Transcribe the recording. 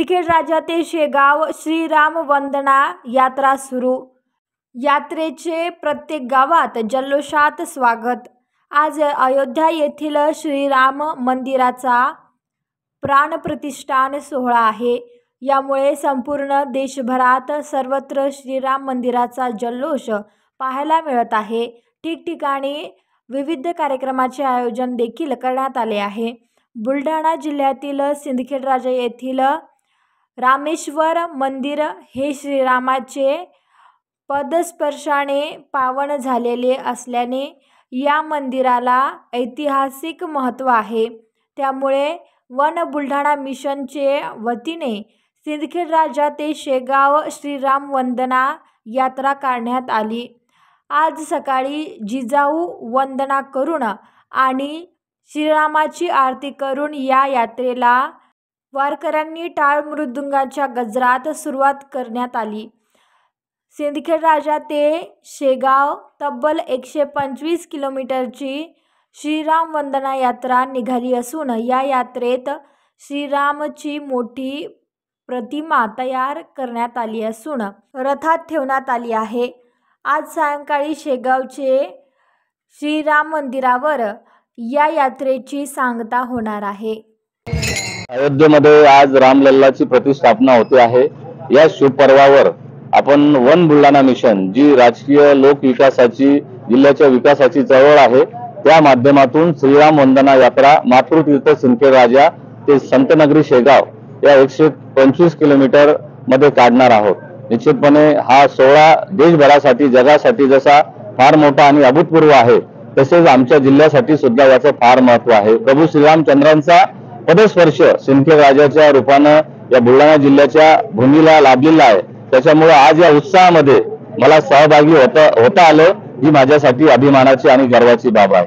सिंदखेड राजा ते शेगाव श्रीराम वंदना यात्रा सुरू। यात्रेचे प्रत्येक गावात जल्लोषात स्वागत। आज अयोध्या येथील श्रीराम मंदिराचा प्राणप्रतिष्ठान सोहळा आहे। यामुळे संपूर्ण देशभरात सर्वत्र श्रीराम मंदिराचा जल्लोष पाहायला मिळत आहे। ठिकठिकाणी विविध कार्यक्रमाचे आयोजन देखील करण्यात आले आहे। बुलढाणा जिल्ह्यातील सिंदखेड राजा येथील रामेश्वर मंदिर हे श्रीरामाचे पदस्पर्शाने पावन झालेले असल्याने या मंदिराला ऐतिहासिक महत्त्व आहे। त्यामुळे वन बुलढाणा मिशनचे वतीने सिंदखेड राजा ते शेगाव श्रीराम वंदना यात्रा काढण्यात आली। आज सकाळी जिजाऊ वंदना करून आणि श्रीरामाची आरती करून या यात्रेला वारकऱ्यांनी टाळ मृदुंगाच्या गजरात सुरुवात करण्यात आली। सिंदखेड राजा ते शेगाव तब्बल 125 किलोमीटरची श्रीराम वंदना यात्रा निघाली असून या यात्रेत श्रीरामची मोठी प्रतिमा तयार करण्यात आली असून रथात ठेवण्यात आली आहे। आज सायंकाळी शेगावचे श्रीराम मंदिरावर या यात्रेची सांगता होणार आहे। अयोध्येमध्ये आज रामलल्लाची प्रतिष्ठापना होते आहे। या शुभ पर्वावर आपण वन बुलढाणा मिशन जी राजकीय लोक विकासाची जिल्ह्याच्या विकासाची चळवळ आहे त्या माध्यमातून श्रीराम वंदना यात्रा मातृतीर्थ सिंदखेड राजा ते संतनगरी शेगाव या 125 किलोमीटर मध्ये काढणार आहोत। निश्चितपणे हा सोहळा देशभरासाठी जगासाठी जसा फार मोठा आणि अभूतपूर्व आहे तसेच आमच्या जिल्ह्यासाठी सुद्धा याचं फार महत्त्व आहे। प्रभू श्रीरामचंद्रांचा पदस्पर्श सिंदखेड राजाच्या रूपानं या बुलढाणा जिल्ह्याच्या भूमीला लाभलेला आहे। त्याच्यामुळे आज या उत्साहामध्ये मला सहभागी होता आलं ही माझ्यासाठी अभिमानाची आणि गर्वाची बाब आहे।